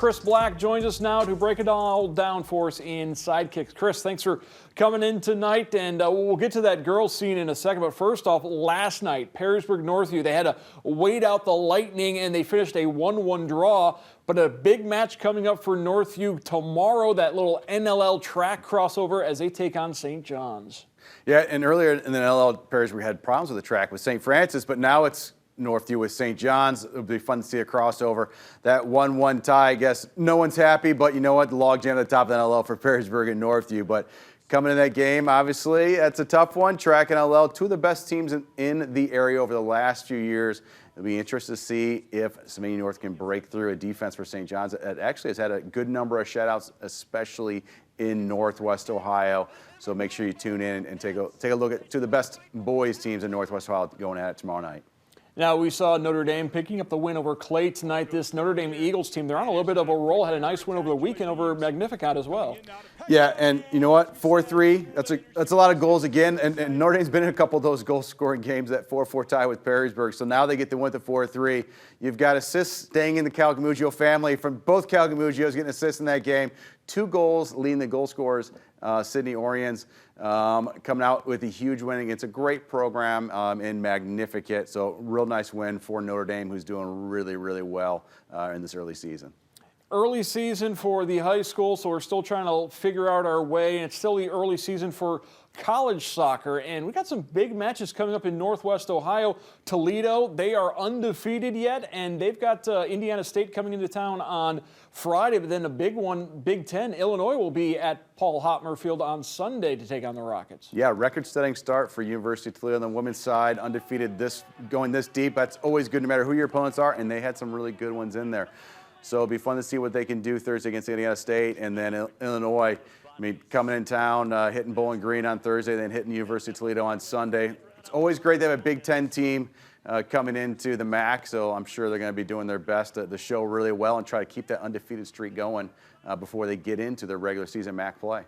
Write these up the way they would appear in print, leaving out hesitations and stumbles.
Chris Black joins us now to break it all down for us in Sidekicks. Chris, thanks for coming in tonight, and we'll get to that girls scene in a second. But first off, last night, Perrysburg Northview, they had to wait out the Lightning, and they finished a 1-1 draw. But a big match coming up for Northview tomorrow, that little NLL track crossover as they take on St. John's. Yeah, and earlier in the NLL, Perrysburg had problems with the track with St. Francis, but now it's Northview with St. John's. It'll be fun to see a crossover. That 1-1 tie, I guess no one's happy, but you know what? The logjam at the top of the NLL for Perrysburg and Northview. But coming in that game, obviously, that's a tough one. Track and NLL, two of the best teams in the area over the last few years. It'll be interesting to see if Seminole North can break through a defense for St. John's. It actually has had a good number of shutouts, especially in Northwest Ohio. So make sure you tune in and take a look at two of the best boys teams in Northwest Ohio going at it tomorrow night. Now, we saw Notre Dame picking up the win over Clay tonight. This Notre Dame Eagles team, they're on a little bit of a roll. Had a nice win over the weekend over Magnificat as well. Yeah, and you know what? 4-3, that's a lot of goals again. And Notre Dame's been in a couple of those goal-scoring games, that 4-4 tie with Perrysburg. So now they get the win to 4-3. You've got assists staying in the Calgamugio family from both Calgamugios getting assists in that game. 2 goals leading the goal scorers. Sydney Orions coming out with a huge win against a great program in Magnificat. So real nice win for Notre Dame, who's doing really, really well in this early season. Early season for the high school, so we're still trying to figure out our way, and it's still the early season for college soccer, and we got some big matches coming up in Northwest Ohio. Toledo, they are undefeated yet, and they've got Indiana State coming into town on Friday, but then a big one, Big Ten. Illinois will be at Paul Hotmer Field on Sunday to take on the Rockets. Yeah, record-setting start for University of Toledo on the women's side, undefeated going this deep. That's always good no matter who your opponents are, and they had some really good ones in there. So it'll be fun to see what they can do Thursday against Indiana State, and then Illinois, I mean, coming in town, hitting Bowling Green on Thursday, then hitting University of Toledo on Sunday. It's always great to have a Big Ten team coming into the MAC, so I'm sure they're going to be doing their best to show really well and try to keep that undefeated streak going before they get into their regular season MAC play.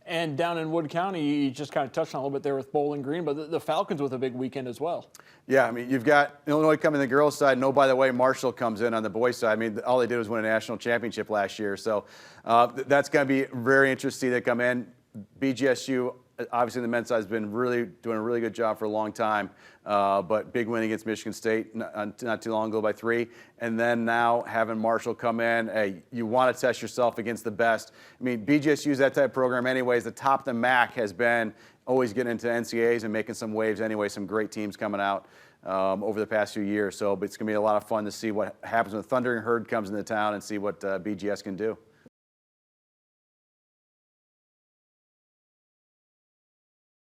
And down in Wood County, you just kind of touched on a little bit there with Bowling Green, but the Falcons with a big weekend as well. Yeah, I mean, you've got Illinois coming on the girls' side. No, by the way, Marshall comes in on the boys' side. I mean, all they did was win a national championship last year. So that's going to be very interesting to come in. BGSU, obviously, the men's side has been doing a really good job for a long time. But big win against Michigan State not too long ago by 3. And then now having Marshall come in, hey, you want to test yourself against the best. I mean, BGSU is that type of program anyways. The top of the MAC has been always getting into NCAAs and making some waves anyway. Some great teams coming out over the past few years. So it's going to be a lot of fun to see what happens when the Thundering Herd comes into town and see what BGS can do.